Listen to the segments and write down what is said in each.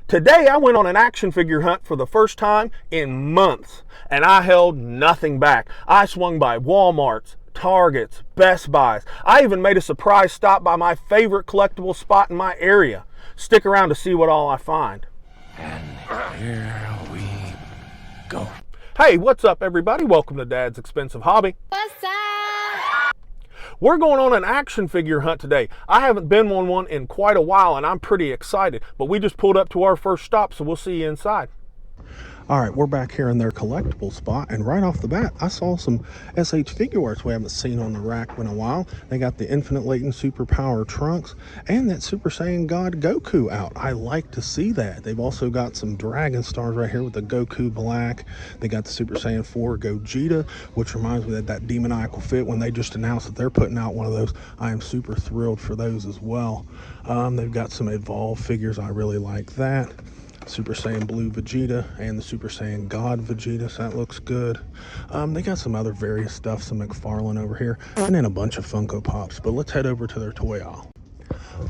Today I went on an action figure hunt for the first time in months, and I held nothing back. I swung by Walmarts, Targets, Best Buys. I even made a surprise stop by my favorite collectible spot in my area. Stick around to see what all I find. And here we go. Hey, what's up everybody? Welcome to Dad's Expensive Hobby. What's up? We're going on an action figure hunt today. I haven't been on one in quite a while and I'm pretty excited, but we just pulled up to our first stop, so we'll see you inside. All right, we're back here in their collectible spot, and right off the bat, I saw some S.H.Figuarts we haven't seen on the rack in a while. They got the Infinite Latent Superpower Trunks and that Super Saiyan God Goku out. I like to see that. They've also got some Dragon Stars right here with the Goku Black. They got the Super Saiyan 4 Gogeta, which reminds me of that demoniacal fit when they just announced that they're putting out one of those. I am super thrilled for those as well. They've got some Evolve figures. I really like that. Super Saiyan Blue Vegeta and the Super Saiyan God Vegeta, so that looks good. They got some other various stuff, some McFarlane over here, and then a bunch of Funko Pops. But let's head over to their toy aisle.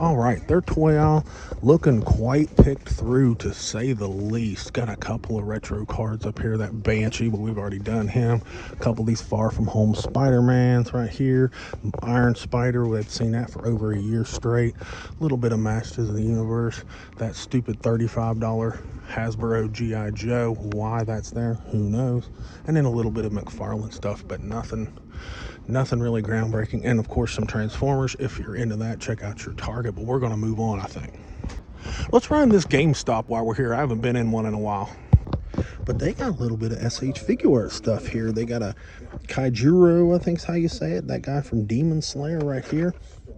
All right, their toy aisle looking quite picked through, to say the least. Got a couple of retro cards up here. That Banshee, but we've already done him. A couple of these Far From Home Spider-Mans right here. Iron Spider, we've seen that for over a year straight. A little bit of Masters of the Universe. That stupid $35 Hasbro G.I. Joe. Why that's there, who knows. And then a little bit of McFarlane stuff, but nothing really groundbreaking. And of course some Transformers. If you're into that, check out your Target, but we're going to move on, I think. Let's run this GameStop while we're here. I haven't been in one in a while, but they got a little bit of S.H.Figuarts stuff here. They got a Kaijuro, I think is how you say it, that guy from Demon Slayer right here,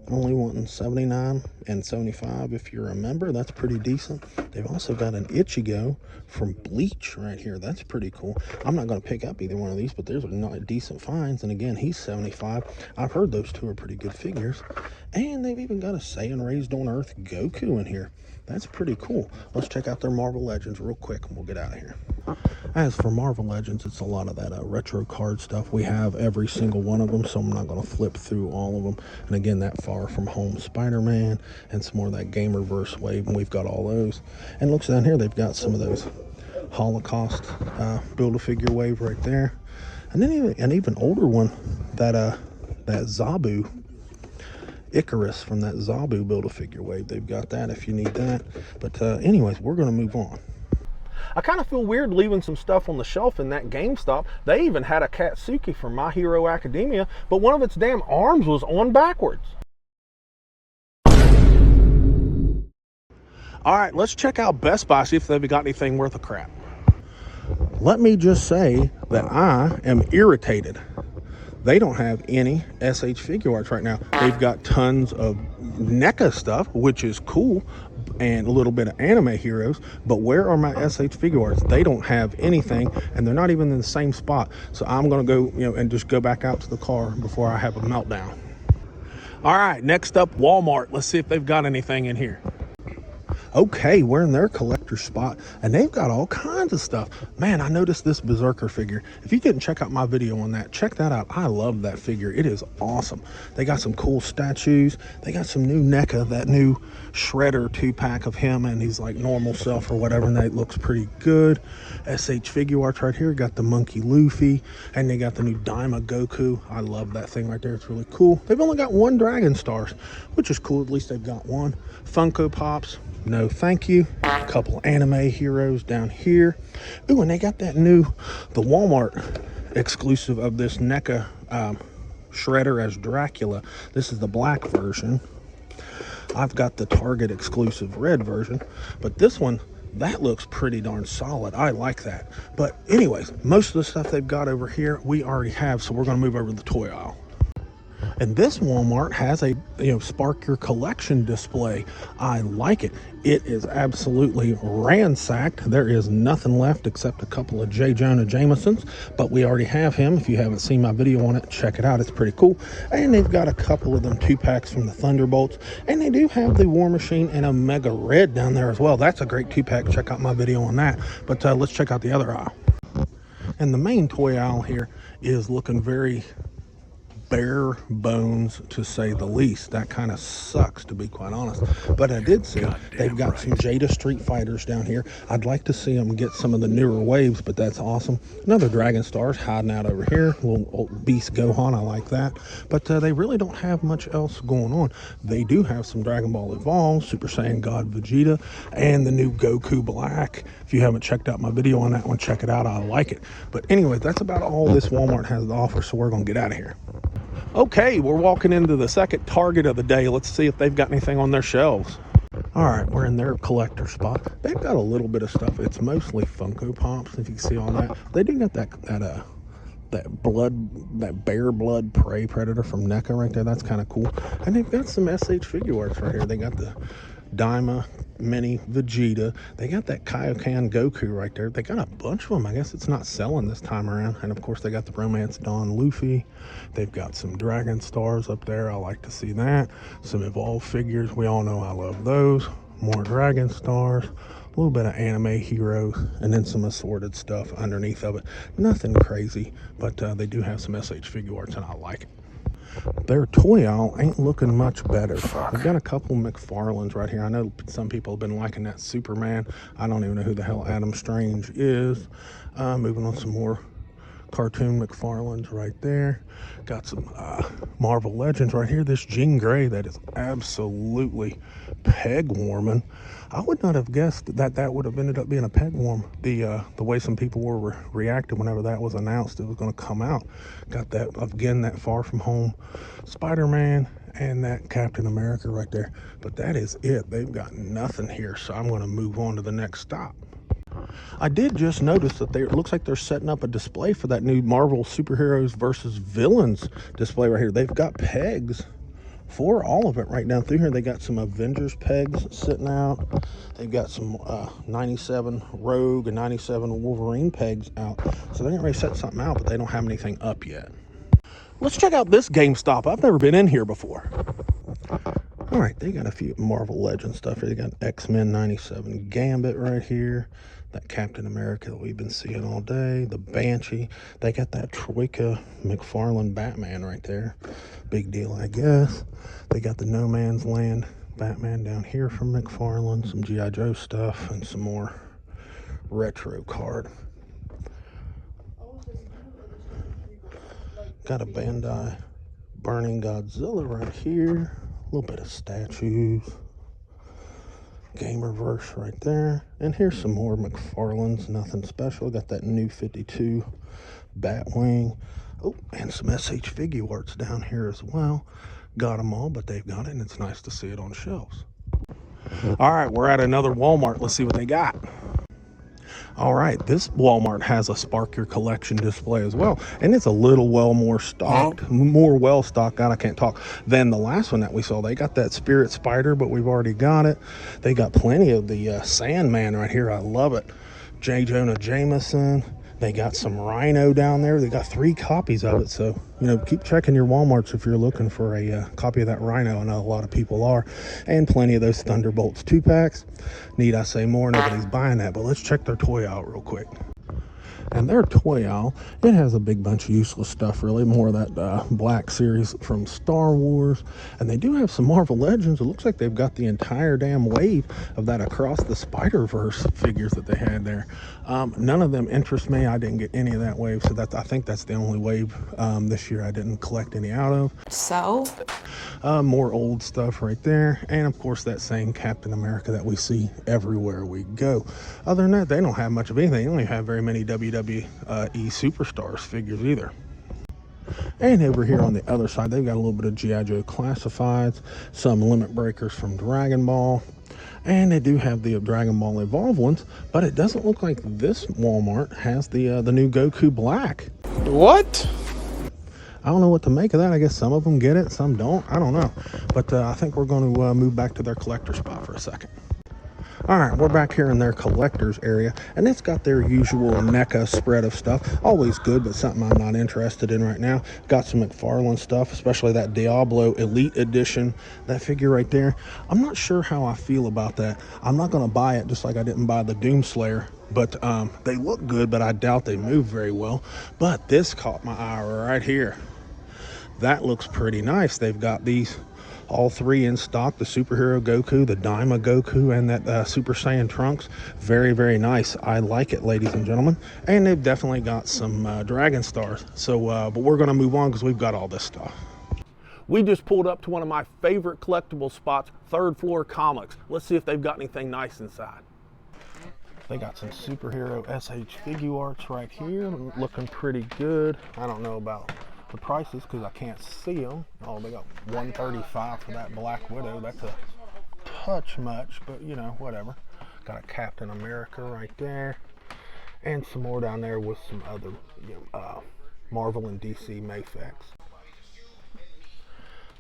only wanting $79 and $75 if you remember. That's pretty decent. They've also got an Ichigo from Bleach right here. That's pretty cool. I'm not going to pick up either one of these, but there's not decent finds. And again, he's $75. I've heard those two are pretty good figures. And they've even got a Saiyan Raised on Earth Goku in here. That's pretty cool. Let's check out their Marvel Legends real quick and we'll get out of here. As for Marvel Legends, it's a lot of that retro card stuff. We have every single one of them, so I'm not going to flip through all of them. And again, that Far From Home Spider-Man and some more of that Gamerverse wave, and we've got all those. And looks down here, they've got some of those Holocaust Build-A-Figure wave right there. And then an even older one, that Zabu Icarus from that Zabu Build-A-Figure wave. They've got that if you need that. But anyways, we're going to move on. I kind of feel weird leaving some stuff on the shelf in that GameStop. They even had a Katsuki from My Hero Academia, but one of its damn arms was on backwards. All right, let's check out Best Buy, see if they've got anything worth a crap. Let me just say that I am irritated. They don't have any S.H.Figuarts right now. They've got tons of NECA stuff, which is cool, and a little bit of anime heroes, but where are my S.H.Figuarts? They don't have anything, and they're not even in the same spot. So I'm gonna go, and just go back out to the car before I have a meltdown. All right, next up, Walmart. Let's see if they've got anything in here. Okay, we're in their collector spot, and they've got all kinds of stuff. Man, I noticed this Berserker figure. If you didn't check out my video on that, check that out. I love that figure. It is awesome. They got some cool statues. They got some new NECA, that new Shredder 2-pack of him, and he's like normal self or whatever, and that looks pretty good. S.H.Figuarts right here. Got the Monkey Luffy, and they got the new Daima Goku. I love that thing right there. It's really cool. They've only got one Dragon Stars, which is cool. At least they've got one. Funko Pops. No thank you. A couple anime heroes down here. Ooh, and they got that new, the Walmart exclusive of this NECA Shredder as Dracula. This is the black version. I've got the Target exclusive red version, but this one, that looks pretty darn solid. I like that. But anyways, most of the stuff they've got over here, we already have, so we're going to move over to the toy aisle. And this Walmart has a Spark Your Collection display. I like it. It is absolutely ransacked. There is nothing left except a couple of J. Jonah Jamesons, but we already have him. If you haven't seen my video on it, check it out. It's pretty cool. And they've got a couple of them 2-packs from the Thunderbolts, and they do have the War Machine and Omega Red down there as well. That's a great 2-pack. Check out my video on that. But let's check out the other aisle. And the main toy aisle here is looking very bare bones, to say the least. That kind of sucks, to be quite honest. But I did see they've got some Jada Street Fighters down here. I'd like to see them get some of the newer waves, but that's awesome. Another Dragon Stars hiding out over here. Little old Beast Gohan, I like that. But they really don't have much else going on. They do have some Dragon Ball Evolve, Super Saiyan God Vegeta, and the new Goku Black. If you haven't checked out my video on that one, check it out. I like it. But anyway, that's about all this Walmart has to offer, so we're going to get out of here. Okay, we're walking into the second Target of the day. Let's see if they've got anything on their shelves. All right, we're in their collector spot. They've got a little bit of stuff. It's mostly Funko Pops, if you can see all that. They do got that bear blood prey predator from NECA right there. That's kind of cool. And they've got some S.H.Figuarts right here. They got the Daima Mini Vegeta. They got that Kaioken Goku right there. They got a bunch of them. I guess it's not selling this time around. And of course they got the Romance Dawn Luffy. They've got some Dragon Stars up there. I like to see that. Some Evolved figures. We all know I love those. More Dragon Stars. A little bit of anime heroes, and then some assorted stuff underneath of it. Nothing crazy, but they do have some S.H.Figuarts, and I like it. Their toy aisle ain't looking much better. We've got a couple McFarlanes right here. I know some people have been liking that Superman. I don't even know who the hell Adam Strange is. Moving on, some more cartoon McFarlanes right there. Got some Marvel Legends right here. This Jean Grey that is absolutely peg warming. I would not have guessed that that would have ended up being a peg warm. The way some people were reacting whenever that was announced it was going to come out. Got that, again, that Far From Home Spider-Man and that Captain America right there. But that is it. They've got nothing here, so I'm going to move on to the next stop. I did just notice that it looks like they're setting up a display for that new Marvel Superheroes versus Villains display right here. They've got pegs for all of it right down through here. They got some Avengers pegs sitting out. They've got some 97 Rogue and 97 Wolverine pegs out. So they're getting ready to set something out, but they don't have anything up yet. Let's check out this GameStop. I've never been in here before. All right, they got a few Marvel Legends stuff here. They got X-Men 97 Gambit right here. That Captain America that we've been seeing all day. The Banshee. They got that Troika McFarlane Batman right there. Big deal, I guess. They got the No Man's Land Batman down here from McFarlane. Some G.I. Joe stuff and some more retro card. Got a Bandai Burning Godzilla right here. A little bit of statues. Gamerverse right there. And here's some more McFarlane's. Nothing special. Got that new 52 Batwing. Oh, and some S.H.Figuarts down here as well. Got them all, but they've got it, and it's nice to see it on shelves. All right, we're at another Walmart. Let's see what they got. All right, this Walmart has a Spark Your Collection display as well, and it's a little well stocked, God, I can't talk, than the last one that we saw. They got that Spirit Spider, but we've already got it. They got plenty of the Sandman right here. I love it. J. Jonah Jameson. They got some Rhino down there. They got 3 copies of it, so keep checking your Walmarts if you're looking for a copy of that Rhino. I know a lot of people are. And plenty of those Thunderbolts 2-packs. Need I say more? Nobody's buying that, but let's check their toy out real quick. And their toy aisle, it has a big bunch of useless stuff, really. More of that Black Series from Star Wars. And they do have some Marvel Legends. It looks like they've got the entire damn wave of that Across the Spider-Verse figures that they had there. None of them interest me. I didn't get any of that wave, so I think that's the only wave this year I didn't collect any out of. So? More old stuff right there. And, of course, that same Captain America that we see everywhere we go. Other than that, they don't have much of anything. They don't even have very many WWE Superstars figures either. And over here on the other side, they've got a little bit of G.I. Joe Classifieds, some Limit Breakers from Dragon Ball, and they do have the Dragon Ball Evolve ones, but it doesn't look like this Walmart has the new Goku Black. What? I don't know what to make of that. I guess some of them get it, some don't. I don't know. But I think we're going to move back to their collector spot for a second. All right, we're back here in their collector's area, and it's got their usual NECA spread of stuff. Always good, but something I'm not interested in right now. Got some McFarlane stuff, especially that Diablo Elite Edition. That figure right there. I'm not sure how I feel about that. I'm not going to buy it, just like I didn't buy the Doomslayer. But they look good, but I doubt they move very well. But this caught my eye right here. That looks pretty nice. They've got these all three in stock, the superhero Goku, the Daima Goku, and that Super Saiyan Trunks. Very, very nice. I like it, ladies and gentlemen. And they've definitely got some Dragon Stars. So, but we're going to move on because we've got all this stuff. We just pulled up to one of my favorite collectible spots, Third Floor Comics. Let's see if they've got anything nice inside. They got some superhero S.H.Figuarts right here, looking pretty good. I don't know about the prices because I can't see them. Oh, they got $135 for that Black Widow. That's a touch much, but you know, whatever. Got a Captain America right there, and some more down there with some other Marvel and DC Mayfex.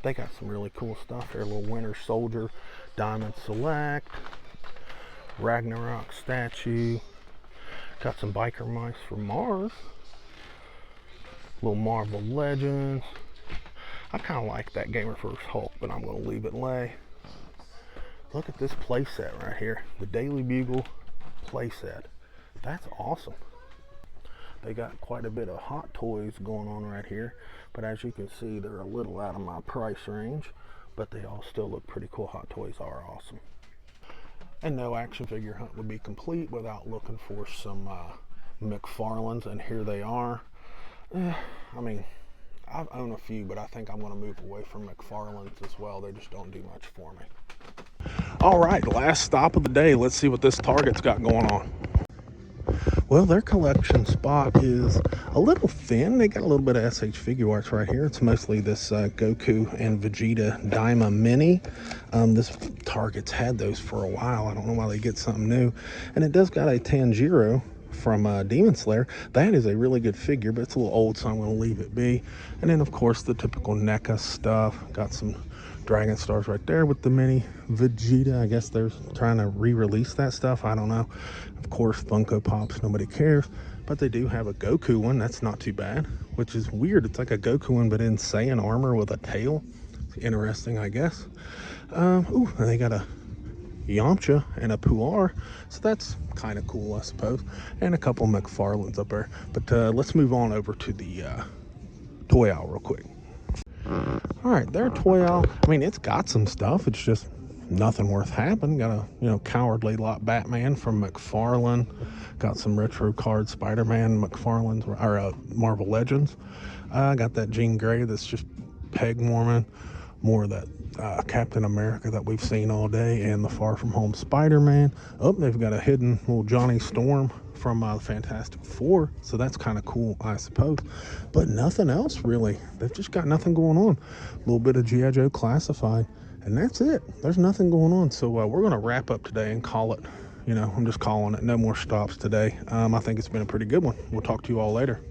They got some really cool stuff there. A little Winter Soldier, Diamond Select, Ragnarok statue. Got some biker mice from Mars. Little Marvel Legends. I kind of like that Gamer First Hulk, but I'm going to leave it lay. Look at this playset right here. The Daily Bugle playset. That's awesome. They got quite a bit of Hot Toys going on right here, but as you can see, they're a little out of my price range, but they all still look pretty cool. Hot Toys are awesome. And no action figure hunt would be complete without looking for some McFarlanes, and here they are. I mean, I've owned a few, but I think I'm going to move away from McFarlanes as well. They just don't do much for me. All right, last stop of the day. Let's see what this Target's got going on. Well, their collection spot is a little thin. They got a little bit of S.H.Figuarts right here. It's mostly this Goku and Vegeta Daima Mini. This Target's had those for a while. I don't know why they get something new. And it does got a Tanjiro from Demon Slayer. That is a really good figure, but it's a little old, so I'm going to leave it be. And then, of course, the typical NECA stuff. Got some Dragon Stars right there with the mini Vegeta. I guess they're trying to re-release that stuff. I don't know. Of course, Funko Pops, nobody cares. But they do have a Goku one. That's not too bad, which is weird. It's like a Goku one, but in Saiyan armor with a tail. It's interesting, I guess. Ooh, and they got a Yamcha and a Puar, so that's kind of cool, I suppose, and a couple McFarlanes up there. But let's move on over to the toy aisle real quick. All right, their toy aisle, I mean, it's got some stuff. It's just nothing worth having. Got a Cowardly Lot Batman from McFarlane. Got some retro card Spider-Man McFarlane's or Marvel Legends. Got that Jean Grey that's just peg warming. More of that Captain America that we've seen all day, and the Far From Home Spider-Man. Oh, they've got a hidden little Johnny Storm from Fantastic Four, so that's kind of cool, I suppose. But nothing else really. They've just got nothing going on. A little bit of G.I. Joe Classified, and that's it. There's nothing going on. So we're going to wrap up today and call it. I'm just calling it. No more stops today. I think it's been a pretty good one. We'll talk to you all later.